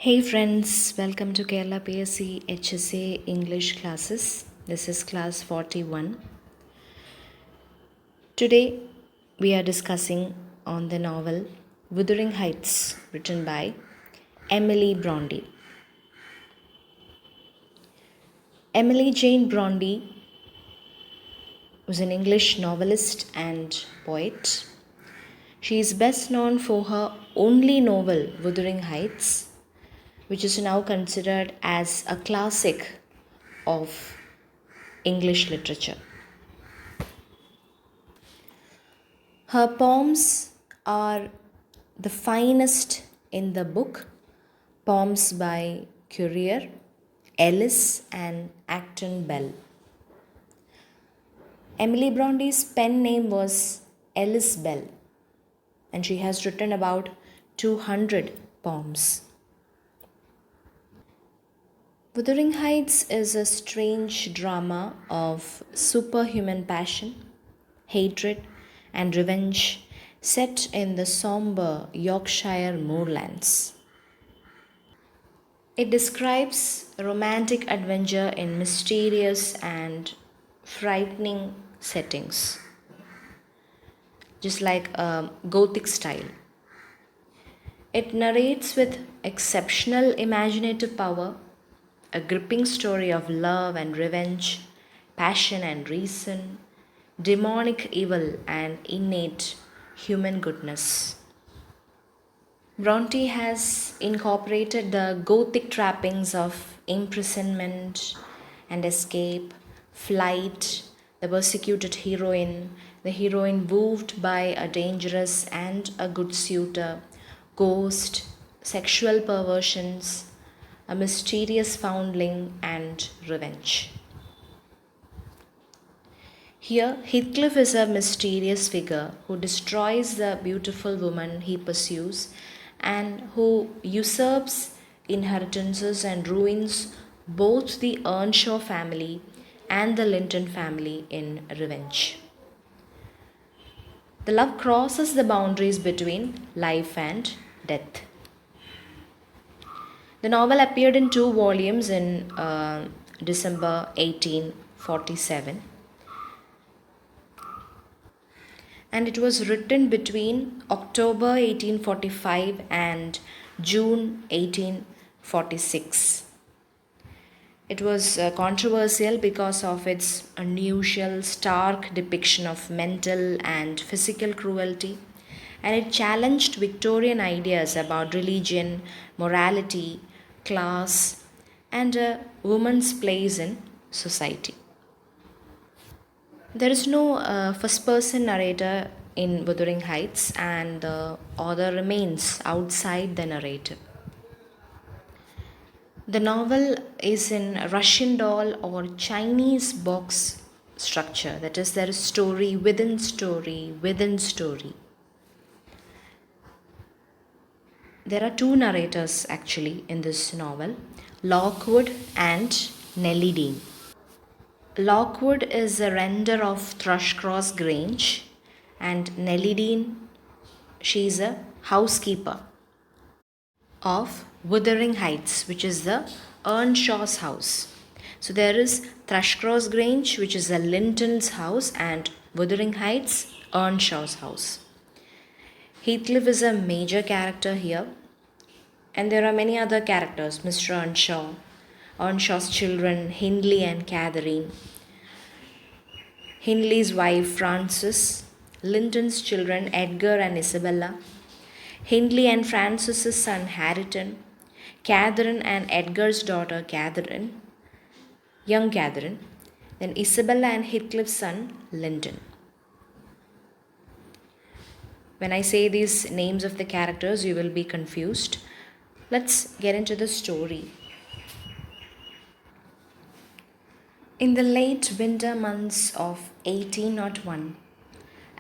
Hey friends, welcome to Kerala PSC HSA English classes. This is class 41. Today we are discussing on the novel Wuthering Heights, written by Emily Bronte. Emily Jane Bronte was an English novelist and poet. She is best known for her only novel Wuthering Heights, which is now considered as a classic of English literature. Her poems are the finest in the book, poems by Currier, Ellis, and Acton Bell. Emily Bronte's pen name was Ellis Bell, and she has written about 200 poems. Wuthering Heights is a strange drama of superhuman passion, hatred, and revenge set in the somber Yorkshire moorlands. It describes a romantic adventure in mysterious and frightening settings, just like a Gothic style. It narrates with exceptional imaginative power a gripping story of love and revenge, passion and reason, demonic evil and innate human goodness. Bronte has incorporated the Gothic trappings of imprisonment and escape, flight, the persecuted the heroine wooed by a dangerous and a good suitor, ghost, sexual perversions, a mysterious foundling, and revenge. Here, Heathcliff is a mysterious figure who destroys the beautiful woman he pursues and who usurps inheritances and ruins both the Earnshaw family and the Linton family in revenge. The love crosses the boundaries between life and death. The novel appeared in 2 volumes in December 1847, and it was written between October 1845 and June 1846. It was controversial because of its unusual, stark depiction of mental and physical cruelty, and it challenged Victorian ideas about religion, morality, class, and a woman's place in society. There is no first person narrator in Wuthering Heights, and the author remains outside the narrative. The novel is in Russian doll or Chinese box structure, that is, there is story within story within story. There are 2 narrators actually in this novel, Lockwood and Nellie Dean. Lockwood is a renter of Thrushcross Grange, and Nellie Dean, she is a housekeeper of Wuthering Heights, which is the Earnshaw's house. So there is Thrushcross Grange, which is the Linton's house, and Wuthering Heights, Earnshaw's house. Heathcliff is a major character here, and there are many other characters: Mr. Earnshaw, Earnshaw's children Hindley and Catherine, Hindley's wife Frances, Linton's children Edgar and Isabella, Hindley and Francis's son Hareton, Catherine and Edgar's daughter Catherine, young Catherine, then Isabella and Heathcliff's son Linton. When I say these names of the characters, you will be confused. Let's get into the story. In the late winter months of 1801,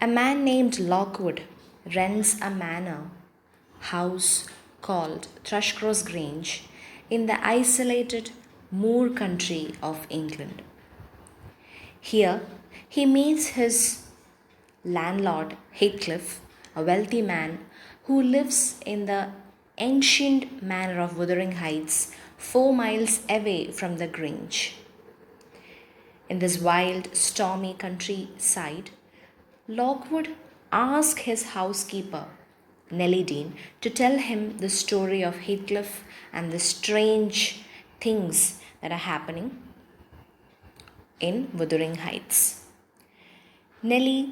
a man named Lockwood rents a manor house called Thrushcross Grange in the isolated moor country of England. Here, he meets his landlord Heathcliff, a wealthy man who lives in the ancient manor of Wuthering Heights, 4 miles away from the Grange. In this wild, stormy countryside, Lockwood asked his housekeeper, Nellie Dean, to tell him the story of Heathcliff and the strange things that are happening in Wuthering Heights. Nellie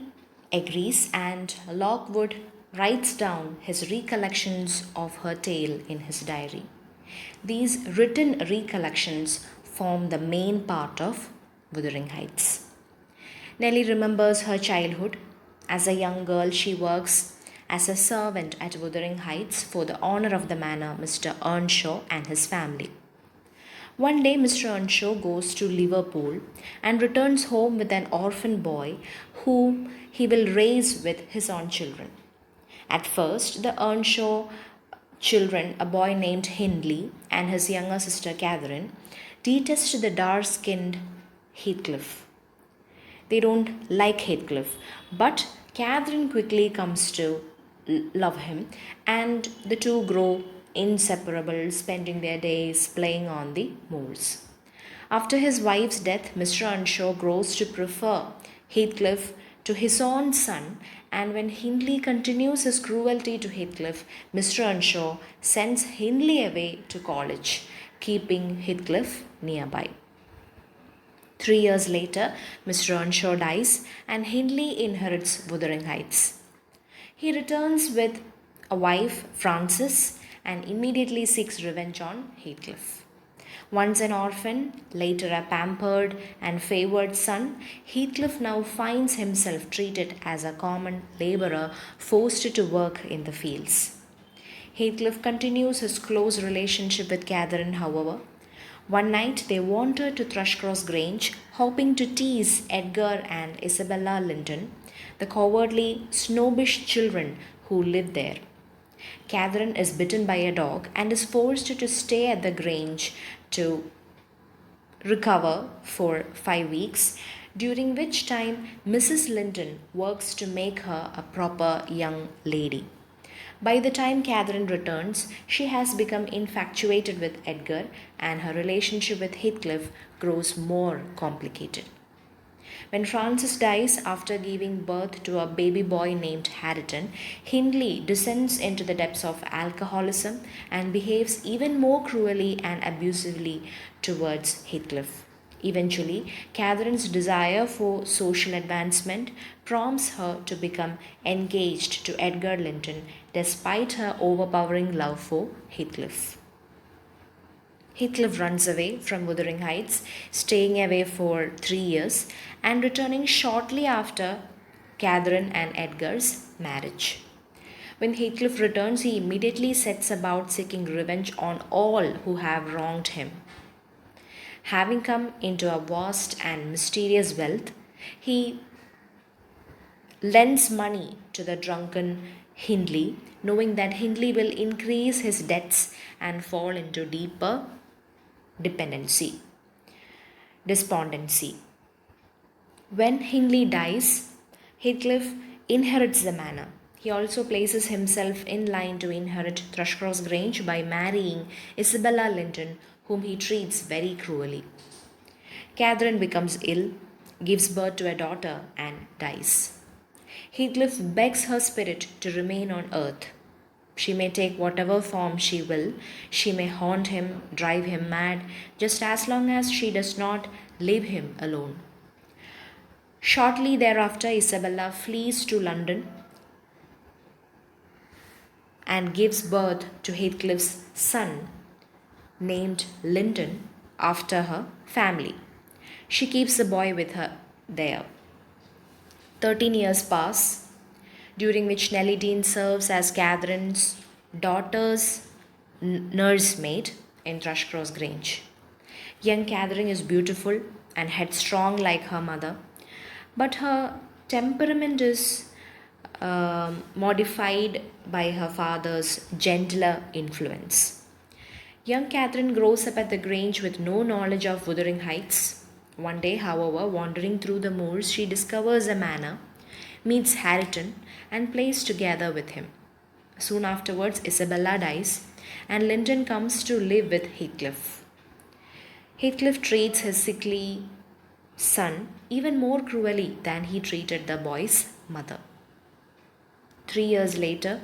agrees, and Lockwood writes down his recollections of her tale in his diary. These written recollections form the main part of Wuthering Heights. Nellie remembers her childhood. As a young girl, she works as a servant at Wuthering Heights for the owner of the manor, Mr. Earnshaw, and his family. One day, Mr. Earnshaw goes to Liverpool and returns home with an orphan boy whom he will raise with his own children. At first, the Earnshaw children, a boy named Hindley and his younger sister Catherine, detest the dark-skinned Heathcliff. They don't like Heathcliff, but Catherine quickly comes to love him, and the two grow inseparable, spending their days playing on the moors. After his wife's death, Mr. Earnshaw grows to prefer Heathcliff to his own son, and when Hindley continues his cruelty to Heathcliff, Mr. Earnshaw sends Hindley away to college, keeping Heathcliff nearby. 3 years later, Mr. Earnshaw dies, and Hindley inherits Wuthering Heights. He returns with a wife, Frances, and immediately seeks revenge on Heathcliff. Once an orphan, later a pampered and favoured son, Heathcliff now finds himself treated as a common labourer forced to work in the fields. Heathcliff continues his close relationship with Catherine, however. One night they wander to Thrushcross Grange, hoping to tease Edgar and Isabella Linton, the cowardly, snobbish children who live there. Catherine is bitten by a dog and is forced to stay at the Grange to recover for 5 weeks, during which time Mrs. Linton works to make her a proper young lady. By the time Catherine returns, she has become infatuated with Edgar, and her relationship with Heathcliff grows more complicated. When Frances dies after giving birth to a baby boy named Hareton, Hindley descends into the depths of alcoholism and behaves even more cruelly and abusively towards Heathcliff. Eventually, Catherine's desire for social advancement prompts her to become engaged to Edgar Linton despite her overpowering love for Heathcliff. Heathcliff runs away from Wuthering Heights, staying away for 3 years and returning shortly after Catherine and Edgar's marriage. When Heathcliff returns, he immediately sets about seeking revenge on all who have wronged him. Having come into a vast and mysterious wealth, he lends money to the drunken Hindley, knowing that Hindley will increase his debts and fall into deeper despondency. When Hindley dies, Heathcliff inherits the manor. He also places himself in line to inherit Thrushcross Grange by marrying Isabella Linton, whom he treats very cruelly. Catherine becomes ill, gives birth to a daughter, and dies. Heathcliff begs her spirit to remain on earth. She may take whatever form she will. She may haunt him, drive him mad, just as long as she does not leave him alone. Shortly thereafter, Isabella flees to London and gives birth to Heathcliff's son, named Linton, after her family. She keeps the boy with her there. 13 years pass, during which Nellie Dean serves as Catherine's daughter's nursemaid in Thrushcross Grange. Young Catherine is beautiful and headstrong like her mother, but her temperament is modified by her father's gentler influence. Young Catherine grows up at the Grange with no knowledge of Wuthering Heights. One day, however, wandering through the moors, she discovers a manor, meets Hareton, and plays together with him. Soon afterwards, Isabella dies, and Linton comes to live with Heathcliff. Heathcliff treats his sickly son even more cruelly than he treated the boy's mother. 3 years later,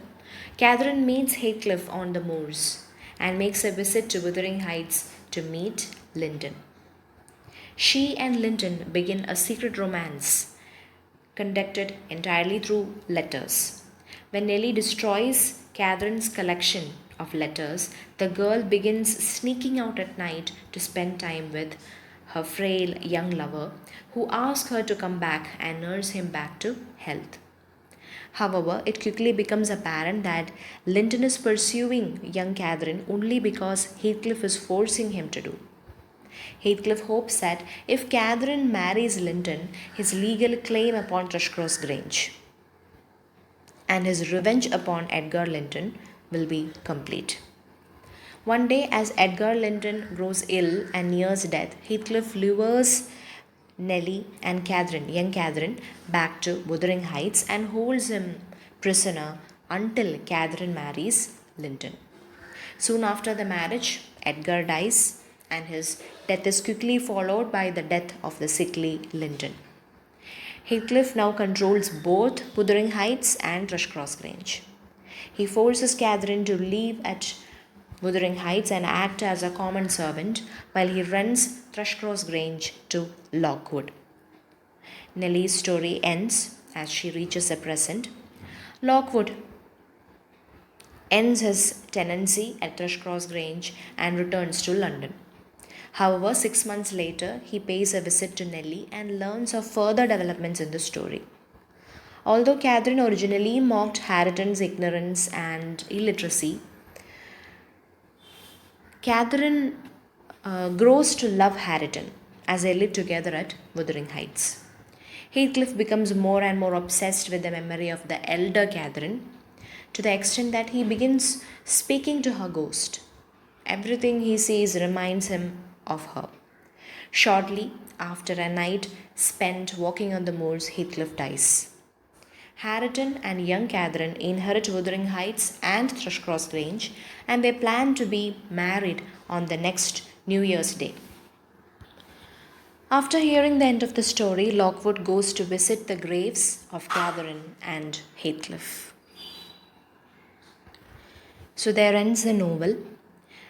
Catherine meets Heathcliff on the moors and makes a visit to Wuthering Heights to meet Linton. She and Linton begin a secret romance conducted entirely through letters. When Nellie destroys Catherine's collection of letters, the girl begins sneaking out at night to spend time with her frail young lover, who asks her to come back and nurse him back to health. However, it quickly becomes apparent that Linton is pursuing young Catherine only because Heathcliff is forcing him to do. Heathcliff hopes that if Catherine marries Linton, his legal claim upon Thrushcross Grange and his revenge upon Edgar Linton will be complete. One day, as Edgar Linton grows ill and nears death, Heathcliff lures Nellie and young Catherine, back to Wuthering Heights and holds him prisoner until Catherine marries Linton. Soon after the marriage, Edgar dies, and his death is quickly followed by the death of the sickly Linton. Heathcliff now controls both Wuthering Heights and Thrushcross Grange. He forces Catherine to leave at Wuthering Heights and act as a common servant while he rents Thrushcross Grange to Lockwood. Nellie's story ends as she reaches the present. Lockwood ends his tenancy at Thrushcross Grange and returns to London. However, 6 months later, he pays a visit to Nellie and learns of further developments in the story. Although Catherine originally mocked Hareton's ignorance and illiteracy, Catherine grows to love Hareton as they live together at Wuthering Heights. Heathcliff becomes more and more obsessed with the memory of the elder Catherine, to the extent that he begins speaking to her ghost. Everything he sees reminds him of her. Shortly after a night spent walking on the moors, Heathcliff dies. Hareton and young Catherine inherit Wuthering Heights and Thrushcross Grange, and they plan to be married on the next New Year's Day. After hearing the end of the story, Lockwood goes to visit the graves of Catherine and Heathcliff. So there ends the novel,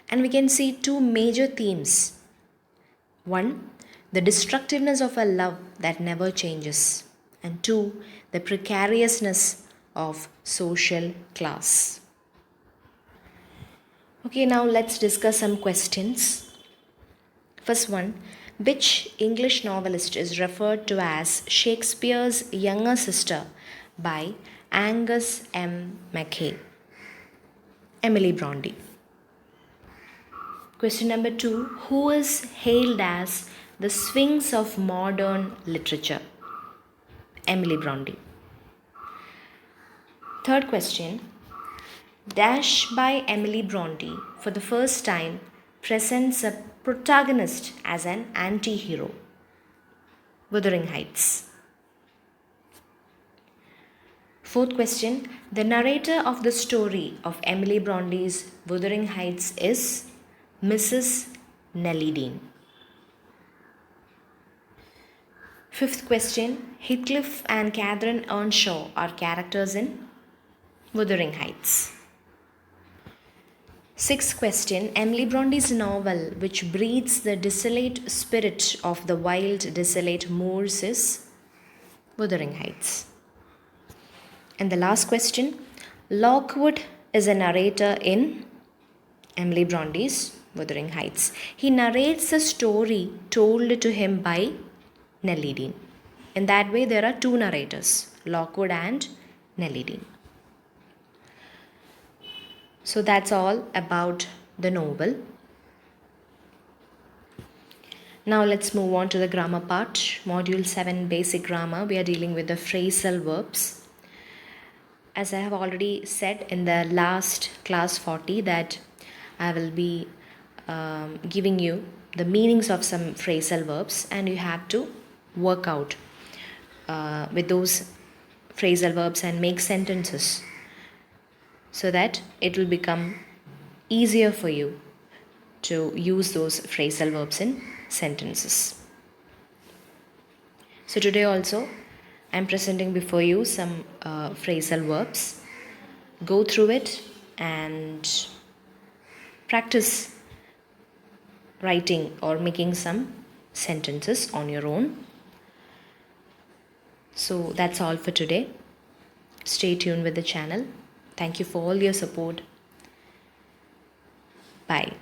and we can see two major themes. One, the destructiveness of a love that never changes, and two, the precariousness of social class. Okay, now let's discuss some questions. First one, which English novelist is referred to as Shakespeare's younger sister by Angus M. Mackay? Emily Bronte. Question number 2, who is hailed as the Sphinx of modern literature? Emily Bronte. Third question, Dash by Emily Bronte for the first time presents a protagonist as an anti-hero. Wuthering Heights. Fourth question, the narrator of the story of Emily Bronte's Wuthering Heights is Mrs. Nellie Dean. Fifth question, Heathcliff and Catherine Earnshaw are characters in Wuthering Heights. Sixth question, Emily Bronte's novel which breathes the desolate spirit of the wild, desolate moors is Wuthering Heights. And the last question, Lockwood is a narrator in Emily Bronte's Wuthering Heights. He narrates the story told to him by Nellie Dean. In that way, there are two narrators, Lockwood and Nellie Dean. So that's all about the novel. Now let's move on to the grammar part. Module 7 Basic Grammar. We are dealing with the phrasal verbs. As I have already said in the last class 40 that I will be giving you the meanings of some phrasal verbs, and you have to work out with those phrasal verbs and make sentences so that it will become easier for you to use those phrasal verbs in sentences. So today also I'm presenting before you some phrasal verbs. Go through it and practice writing or making some sentences on your own. So that's all for today. Stay tuned with the channel. Thank you for all your support. Bye.